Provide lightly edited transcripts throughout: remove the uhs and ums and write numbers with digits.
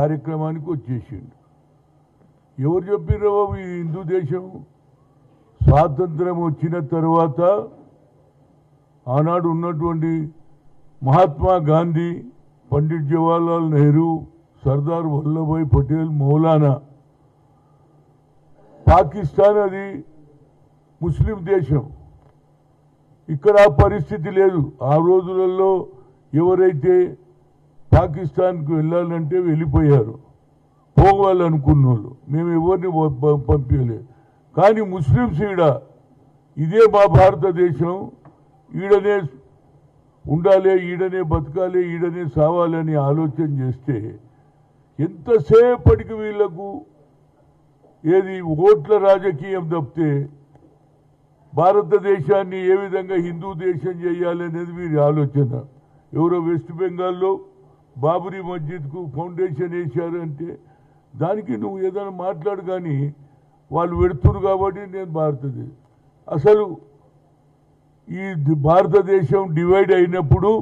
కార్యక్రమానికి వచ్చేసిండు. ఎవరు చెప్పిర్రు బాబు ఈ హిందూ దేశం స్వాతంత్రం వచ్చిన తర్వాత ఆనాడు ఉన్నటువంటి మహాత్మా గాంధీ, పండిట్ జవహర్లాల్ నెహ్రూ, సర్దార్ వల్లభాయ్ పటేల్, మౌలానా, పాకిస్తాన్ అది ముస్లిం దేశం. ఇక్కడ పరిస్థితి లేదు. ఆ రోజులలో ఎవరైతే పాకిస్తాన్కు వెళ్ళాలంటే వెళ్ళిపోయారు, పోవాలనుకున్న వాళ్ళు. మేము ఎవరిని పంపించలేదు. కానీ ముస్లింస్ ఇదే మా భారతదేశం, ఈడనే ఉండాలి, ఈడనే బతకాలి, ఈడనే సావాలని ఆలోచన చేస్తే ఎంతసేపటికి వీళ్లకు ఏది ఓట్ల రాజకీయం తప్పితే భారతదేశాన్ని ఏ విధంగా హిందూ దేశం చేయాలనేది వీరి ఆలోచన. ఎవరో వెస్ట్ బెంగాల్లో బాబరీ మస్జిద్కు ఫౌండేషన్ వేశారంటే దానికి నువ్వు ఏదైనా మాట్లాడు, కానీ వాళ్ళు పెడుతున్నారు కాబట్టి నేను భారతదేశం. అసలు ఈ భారతదేశం డివైడ్ అయినప్పుడు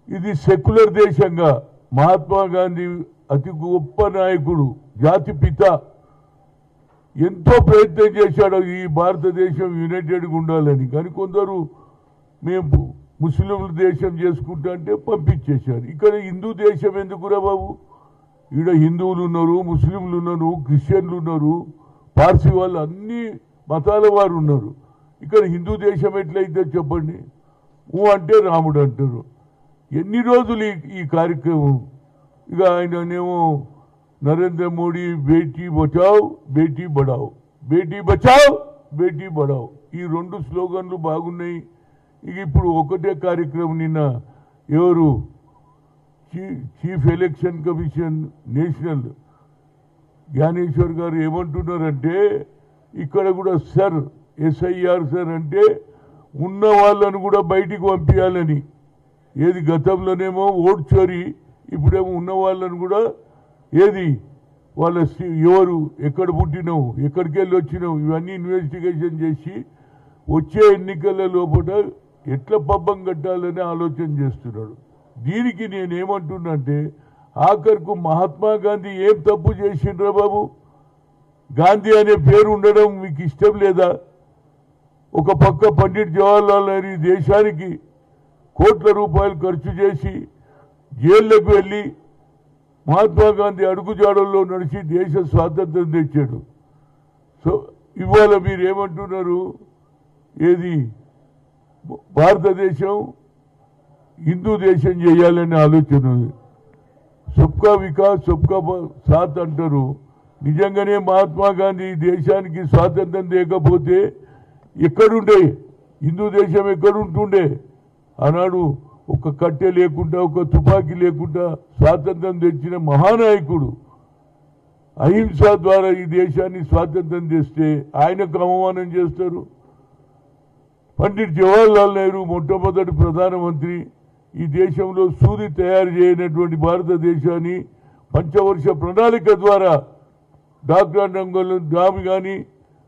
ఇది సెక్యులర్ దేశంగా మహాత్మా గాంధీ అతి గొప్ప నాయకుడు, జాతి పిత, ఎంతో ప్రయత్నం చేశాడు ఈ భారతదేశం యునైటెడ్గా ఉండాలని. కానీ కొందరు మేము ముస్లింల దేశం చేసుకుంటా అంటే పంపించేశారు. ఇక్కడ హిందూ దేశం ఎందుకురా బాబు? ఈడ హిందువులు ఉన్నారు, ముస్లింలు ఉన్నారు, క్రిస్టియన్లు ఉన్నారు, పార్సీ వాళ్ళు, అన్ని మతాల వారు ఉన్నారు. ఇక్కడ హిందూ దేశం ఎట్లయితే చెప్పండి? అంటే రాముడు అంటారు. ఎన్ని రోజులు ఈ కార్యక్రమం? ఇక ఆయననేమో నరేంద్ర మోడీ బేటీ బచావ్ బేటీ బడావ్, బేటీ బచావ్ బేటీ బడావ్, ఈ రెండు స్లోగన్లు బాగున్నాయి. ఇక ఇప్పుడు ఒకటే కార్యక్రమం. నిన్న ఎవరు chief election commission national Gyaneshwar గారు ఏమంటున్నారంటే ఇక్కడ కూడా సార్ ఎస్ఐఆర్ సార్ అంటే ఉన్న వాళ్ళను కూడా బయటికి పంపించాలని. ఏది గతంలోనేమో ఓట్ చోరీ, ఇప్పుడేమో ఉన్న వాళ్ళను కూడా ఏది వాళ్ళ ఎవరు ఎక్కడ పుట్టినావు, ఎక్కడికి వెళ్ళి వచ్చినావు, ఇవన్నీ ఇన్వెస్టిగేషన్ చేసి వచ్చే ఎన్నికల లోపల ఎట్లా పబ్బం కట్టాలని ఆలోచన చేస్తున్నాడు. దీనికి నేనేమంటున్నా అంటే ఆఖరుకు మహాత్మా గాంధీ ఏం తప్పు చేసిండ్రా బాబు? గాంధీ అనే పేరు ఉండడం మీకు ఇష్టం లేదా? ఒక పక్క పండిట్ జవహర్లాల్ నెహ్రూ దేశానికి కోట్ల రూపాయలు ఖర్చు చేసి జైళ్లకు వెళ్ళి మహాత్మా గాంధీ అడుగుజాడల్లో నడిచి దేశ స్వాతంత్రం తెచ్చాడు. సో ఇవాళ మీరు ఏమంటున్నారు? ఏది భారతదేశం హిందూ దేశం చేయాలనే ఆలోచన ఉంది. సబ్కా వికాస్ సబ్కా సాత్ అంటారు. నిజంగానే మహాత్మా గాంధీ దేశానికి స్వాతంత్రం లేకపోతే ఎక్కడుండే హిందూ దేశం? ఎక్కడుంటుండే? ఆనాడు ఒక కట్టె లేకుండా, ఒక తుపాకీ లేకుండా స్వాతంత్రం తెచ్చిన మహానాయకుడు. అహింస ద్వారా ఈ దేశాన్ని స్వాతంత్రం తెస్తే ఆయనకు అవమానం చేస్తారు. పండిట్ జవహర్లాల్ నెహ్రూ మొట్టమొదటి ప్రధానమంత్రి. ఈ దేశంలో సూది తయారు చేయనటువంటి భారతదేశాన్ని పంచవర్ష ప్రణాళిక ద్వారా డాక్టర్ రంగంలో డ్యామ్ కానీ,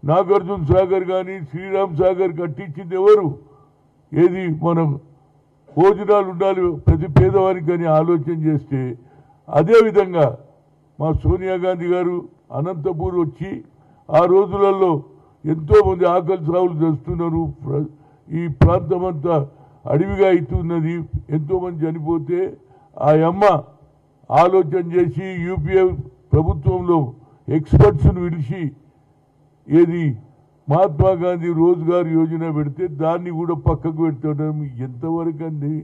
నాగార్జున సాగర్ కానీ, శ్రీరామ్ సాగర్ కట్టించింది ఎవరు? ఏది మనం భోజనాలు ఉండాలి ప్రతి పేదవారికి కానీ ఆలోచన చేస్తే, అదేవిధంగా మా సోనియా గాంధీ గారు అనంతపూర్ వచ్చి ఆ రోజులలో ఎంతోమంది ఆకలి సాగులు చేస్తున్నారు. ఈ ప్రాంతం అంతా అడవిగా అవుతున్నది, ఎంతోమంది చనిపోతే ఆ అమ్మ ఆలోచన చేసి యూపీఏ ప్రభుత్వంలో ఎక్స్పర్ట్స్ను పిలిచి ఏది మహాత్మా గాంధీ రోజ్గార్ యోజన పెడితే దాన్ని కూడా పక్కకు పెట్టడం ఎంతవరకు అండి?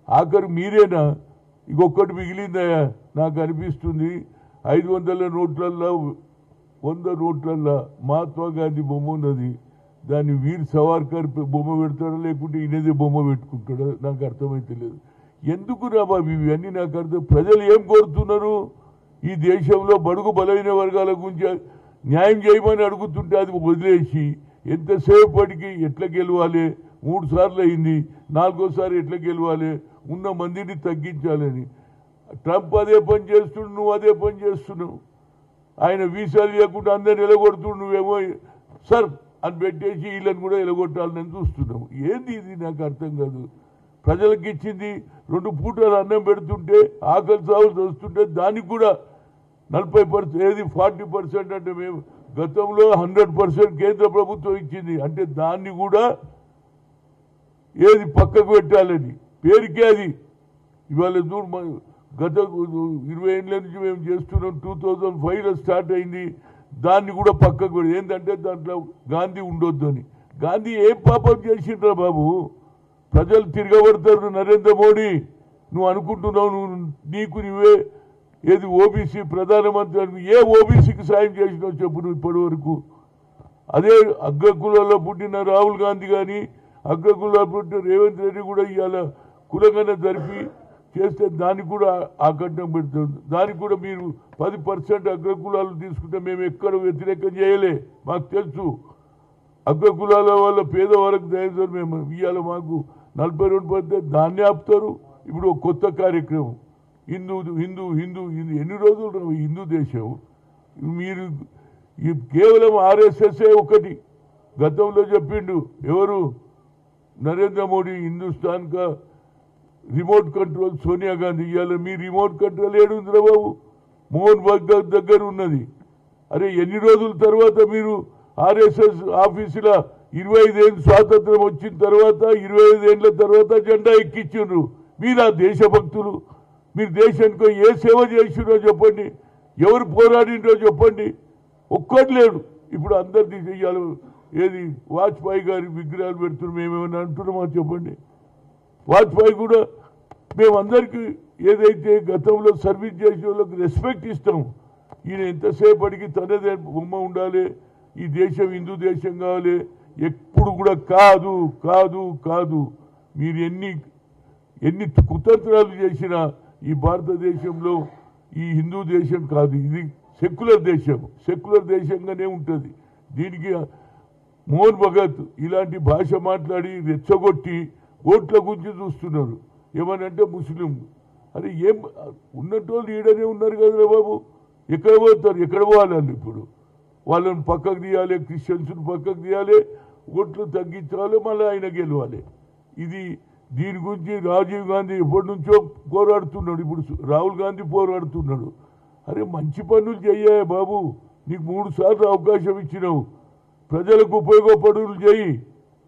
ఆఖరు మీరేనా? ఇంకొకటి మిగిలిందయా నాకు అనిపిస్తుంది. 500 నోట్లల్లో 100 నోట్లల్లో మహాత్మా గాంధీ బొమ్మ ఉన్నది. దాన్ని వీర్ సవార్కర్ బొమ్మ పెడతాడా లేకుంటే ఈయనదే బొమ్మ పెట్టుకుంటాడా నాకు అర్థమైతే లేదు. ఎందుకు రా బాబు ఇవన్నీ నాకు అర్థం. ప్రజలు ఏం కోరుతున్నారు? ఈ దేశంలో బడుగు బలైన వర్గాల గురించి న్యాయం చేయమని అడుగుతుంటే అది వదిలేసి ఎంతసేపటికి ఎట్లా గెలవాలి, 3 సార్లు అయింది, 4వ ఎట్లా గెలవాలి, ఉన్న మందిని తగ్గించాలని. ట్రంప్ అదే పని చేస్తున్నాడు, నువ్వు అదే పని చేస్తున్నావు. ఆయన వీసాలు లేకుండా అందరిని ఎలగొడుతుండు, నువ్వేమో సార్ అని పెట్టేసి వీళ్ళని కూడా ఎలగొట్టాలని చూస్తున్నావు. ఏంది ఇది నాకు అర్థం కాదు. ప్రజలకు ఇచ్చింది 2 పూటలు అన్నం పెడుతుంటే ఆకలి సాగులు వస్తుంటే దానికి కూడా 40% ఏది 40% అంటే మేము గతంలో 100% కేంద్ర ప్రభుత్వం ఇచ్చింది అంటే దాన్ని కూడా ఏది పక్కకు పెట్టాలని పేరుకే అది ఇవాళ గత 20 ఏళ్ళ నుంచి మేము చేస్తున్నాం 2005లో స్టార్ట్ అయింది దాన్ని కూడా పక్కకు పెట్టి ఏంటంటే దాంట్లో గాంధీ ఉండొద్దు అని గాంధీ ఏం పాపం చేసిండ్రా బాబు ప్రజలు తిరగబడతారు నరేంద్ర మోడీ నువ్వు అనుకుంటున్నావు నీకు నువ్వే ఏది ఓబీసీ ప్రధానమంత్రి ఏ ఓబీసీకి సాయం చేసినావు చెప్పు నువ్వు ఇప్పటి వరకు అదే అగ్రకులాల్లో పుట్టిన రాహుల్ గాంధీ కానీ అగ్రకులాల్లో పుట్టిన రేవంత్ రెడ్డి కూడా ఇవాళ కులంగానే జరిపి చేస్తే దానికి కూడా ఆకట్టం పెడుతుంది దానికి కూడా మీరు 10% అగ్రకులాలు తీసుకుంటే మేము ఎక్కడ వ్యతిరేకం చేయలే మాకు తెలుసు అగ్రకులాల వల్ల పేదవాళ్ళకు దయచేసి మేము ఇవాళ మాకు 42% దాన్ని ఆపుతారు ఇప్పుడు ఒక కొత్త కార్యక్రమం హిందూ హిందూ హిందూ ఎన్ని రోజులు హిందూ దేశం మీరు కేవలం ఆర్ఎస్ఎస్ఏ ఒకటి గతంలో చెప్పిండు ఎవరు నరేంద్ర మోడీ హిందుస్థాన్ కా రిమోట్ కంట్రోల్ సోనియా గాంధీ ఇవాళ మీ రిమోట్ కంట్రోల్ ఏడుందిరా బాబు మోహన్ భగత్ దగ్గర ఉన్నది అరే ఎన్ని రోజుల తర్వాత మీరు ఆర్ఎస్ఎస్ ఆఫీసుల 25 ఏళ్ళు స్వాతంత్రం వచ్చిన తర్వాత 25 ఏళ్ళ తర్వాత జెండా ఎక్కించిండ్రు మీరు ఆ దేశభక్తులు మీరు దేశానికి ఏ సేవ చేసిండ్రో చెప్పండి ఎవరు పోరాడిండ్రో చెప్పండి ఒక్కటి లేడు ఇప్పుడు అందరిది చెయ్యాలి ఏది వాజ్పేయి గారి విగ్రహాలు పెడుతున్నాం మేమేమన్నా అంటున్నామో చెప్పండి వాజ్పేయి కూడా మేమందరికీ ఏదైతే గతంలో సర్వీస్ చేసిన వాళ్ళకి రెస్పెక్ట్ ఇస్తాం ఈయన ఎంతసేపటికి తనదే బొమ్మ ఉండాలి ఈ దేశం హిందూ దేశం కావాలి ఎప్పుడు కూడా కాదు కాదు కాదు మీరు ఎన్ని కుతంత్రాలు చేసినా ఈ భారతదేశంలో ఈ హిందూ దేశం కాదు ఇది సెక్యులర్ దేశం సెక్యులర్ దేశంగానే ఉంటుంది దీనికి మోహన్ భగత్ ఇలాంటి భాష మాట్లాడి రెచ్చగొట్టి ఓట్ల గురించి చూస్తున్నారు ఏమనంటే ముస్లిం అరే ఏం ఉన్నటోళ్ళు ఈడనే ఉన్నారు కదరా బాబు ఎక్కడ పోతారు ఎక్కడ పోవాలండి ఇప్పుడు వాళ్ళని పక్కకు తీయాలి క్రిస్టియన్స్ని పక్కకు తీయాలి ఓట్లు తగ్గించాలి మళ్ళీ ఆయన గెలవాలి ఇది దీని గురించి రాజీవ్ గాంధీ ఎప్పటి నుంచో పోరాడుతున్నాడు ఇప్పుడు రాహుల్ గాంధీ పోరాడుతున్నాడు అరే మంచి పనులు చెయ్యాయి బాబు నీకు 3 సార్లు అవకాశం ఇచ్చినావు ప్రజలకు ఉపయోగపడులు చేయి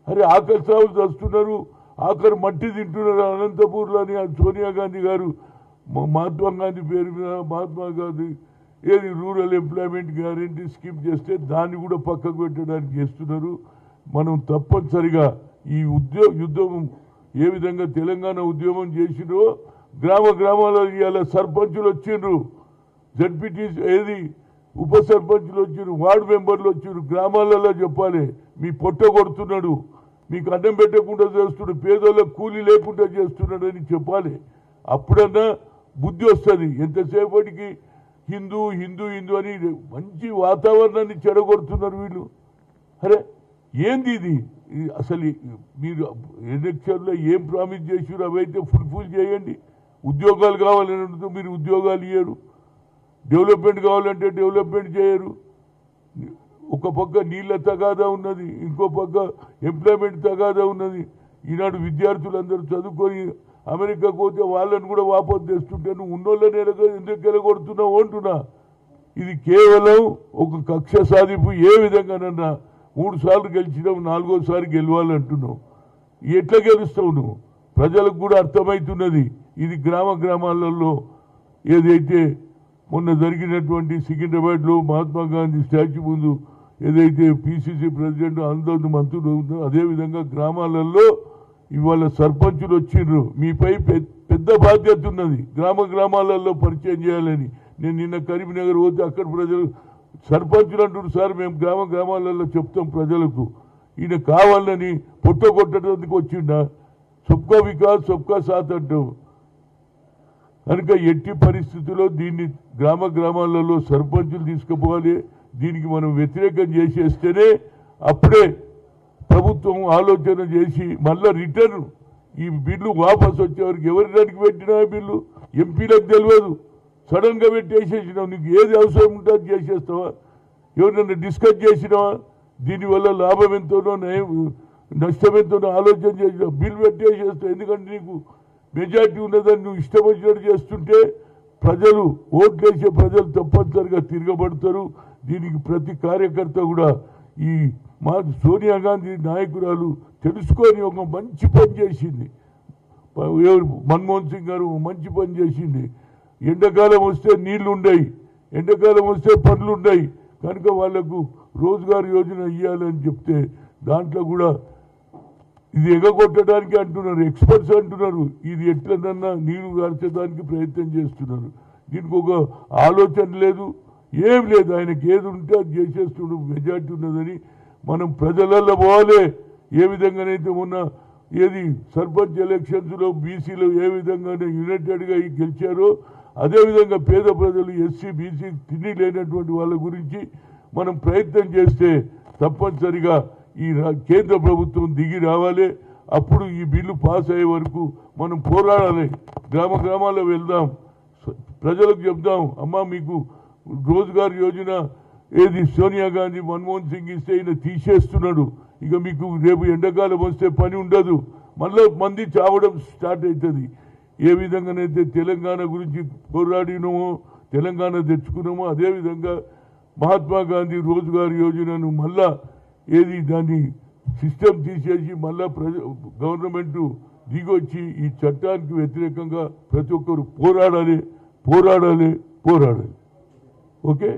అరే ఆకలి సాగులు చేస్తున్నారు ఆఖరి మట్టి తింటున్నారు అనంతపూర్లో అని సోనియా గాంధీ గారు మహాత్మా గాంధీ పేరు మీద మహాత్మా గాంధీ ఏది రూరల్ ఎంప్లాయ్మెంట్ గ్యారంటీ స్కీమ్ చేస్తే దాన్ని కూడా పక్కకు పెట్టడానికి చేస్తున్నారు మనం తప్పనిసరిగా ఈ యుద్ధం ఏ విధంగా తెలంగాణ ఉద్యమం చేసినో గ్రామాలలో ఇవాళ సర్పంచులు వచ్చిండ్రు జడ్పీటీ ఏది ఉప సర్పంచులు వచ్చిండ్రు వార్డు మెంబర్లు వచ్చిండ్రు గ్రామాలలో చెప్పాలి మీ పొట్ట కొడుతున్నాడు మీకు అన్నం పెట్టకుండా చేస్తున్నాడు పేదోళ్ళకు కూలీ లేకుండా చేస్తున్నాడు అని చెప్పాలి అప్పుడన్నా బుద్ధి వస్తుంది ఎంతసేపటికి హిందూ హిందూ హిందూ అని మంచి వాతావరణాన్ని చెడగొడుతున్నారు వీళ్ళు అరే ఏంది ఇది అసలు మీరు ఎలక్షన్లో ఏం ప్రామిస్ చేసారు అవైతే ఫుల్ఫిల్ చేయండి ఉద్యోగాలు కావాలని మీరు ఉద్యోగాలు ఇయ్యరు డెవలప్మెంట్ కావాలంటే డెవలప్మెంట్ చేయరు ఒక పక్క నీళ్ళ తగాదా ఉన్నది ఇంకో పక్క ఎంప్లాయ్మెంట్ తగాదా ఉన్నది ఈనాడు విద్యార్థులందరూ చదువుకొని అమెరికాకు పోతే వాళ్ళని కూడా వాపసు తెస్తుంటే నువ్వు ఉన్నోళ్ళని ఎందుకు గెలగొడుతున్నావు అంటున్నా ఇది కేవలం ఒక కక్ష సాధింపు ఏ విధంగానన్నా 3 సార్లు గెలిచినావు 4వసారి గెలవాలంటున్నావు ఎట్లా గెలుస్తావు నువ్వు ప్రజలకు కూడా అర్థమవుతున్నది ఇది గ్రామాలలో ఏదైతే మొన్న జరిగినటువంటి సికింద్రాబాద్లో మహాత్మా గాంధీ స్టాచ్యూ ముందు ఏదైతే పిసిసి ప్రెసిడెంట్ అందరూ మంత్రులు ఉందో అదేవిధంగా గ్రామాలలో ఇవాళ సర్పంచులు వచ్చిండ్రు మీపై పెద్ద బాధ్యత ఉన్నది గ్రామాలలో పరిచయం చేయాలని నేను నిన్న కరీంనగర్ పోతే అక్కడ ప్రజలు సర్పంచులు అంటున్నారు సార్ మేము గ్రామాలలో చెప్తాం ప్రజలకు ఈయన కావాలని పొట్ట కొట్టడానికి వచ్చిండా సబ్కా వికాస్ సబ్కా సాత్ అంటాం కనుక ఎట్టి పరిస్థితుల్లో దీన్ని గ్రామాలలో సర్పంచులు తీసుకుపోవాలి దీనికి మనం వ్యతిరేకం చేసేస్తేనే అప్పుడే ప్రభుత్వం ఆలోచన చేసి మళ్ళీ రిటర్న్ ఈ బిల్లు వాపసు వచ్చేవారికి ఎవరి దానికి పెట్టినా బిల్లు ఎంపీలకు తెలియదు సడన్గా పెట్టేసేసినావు నీకు ఏది అవసరం ఉంటే అది చేసేస్తావా ఎవరినన్నా డిస్కస్ చేసినావా దీనివల్ల లాభం ఎంతోనో నష్టమెంతో ఆలోచన చేసిన బిల్ పెట్టేసేస్తా. ఎందుకంటే నీకు మెజార్టీ ఉన్నదని నువ్వు ఇష్టం వచ్చినట్టు చేస్తుంటే ప్రజలు ఓట్లేసే ప్రజలు తప్పనిసరిగా తిరగబడతారు. దీనికి ప్రతి కార్యకర్త కూడా ఈ మా సోనియా గాంధీ నాయకురాలు తెలుసుకొని ఒక మంచి పని చేసింది. మన్మోహన్ సింగ్ గారు మంచి పని చేసింది. ఎండాకాలం వస్తే నీళ్లు ఉండయి, ఎండాకాలం వస్తే పనులు ఉండయి, కనుక వాళ్లకు రోజ్గార్ యోజన ఇవ్వాలని చెప్తే దాంట్లో కూడా ఇది ఎగగొట్టడానికి అంటున్నారు, ఎక్స్పర్ట్స్ అంటున్నారు ఇది ఎట్లనన్నా నీరు గార్చడానికి ప్రయత్నం చేస్తున్నారు. దీనికి ఒక ఆలోచన లేదు, ఏం లేదు. ఆయనకి ఏది ఉంటే అది చేసేస్తున్నారు. మెజార్టీ ఉన్నదని మనం ప్రజలలో పోవాలి. ఏ విధంగానైతే ఉన్న ఏది సర్పంచ్ ఎలక్షన్స్లో బీసీలో ఏ విధంగానే యునైటెడ్గా గెలిచారో అదేవిధంగా పేద ప్రజలు ఎస్సీ బీసీ తిండి లేనటువంటి వాళ్ళ గురించి మనం ప్రయత్నం చేస్తే తప్పనిసరిగా ఈ కేంద్ర ప్రభుత్వం దిగి రావాలి. అప్పుడు ఈ బిల్లు పాస్ అయ్యే వరకు మనం పోరాడాలి. గ్రామ గ్రామాల్లో వెళ్దాం, ప్రజలకు చెప్దాం, అమ్మా మీకు రోజ్గార్ యోజన ఏది సోనియా గాంధీ మన్మోహన్ సింగ్ ఇస్తే ఈయన తీసేస్తున్నాడు, ఇక మీకు రేపు ఎండాకాలం వస్తే పని ఉండదు, మళ్ళీ మంది చావడం స్టార్ట్ అవుతుంది. ఏ విధంగానైతే తెలంగాణ గురించి పోరాడినామో తెలంగాణ తెచ్చుకున్నామో అదేవిధంగా మహాత్మా గాంధీ రోజ్గార్ యోజనను మళ్ళా ఏది దాన్ని సిస్టమ్ తీసేసి మళ్ళా గవర్నమెంట్ దిగొచ్చి ఈ చట్టానికి వ్యతిరేకంగా ప్రతి ఒక్కరు పోరాడాలి. ఓకే.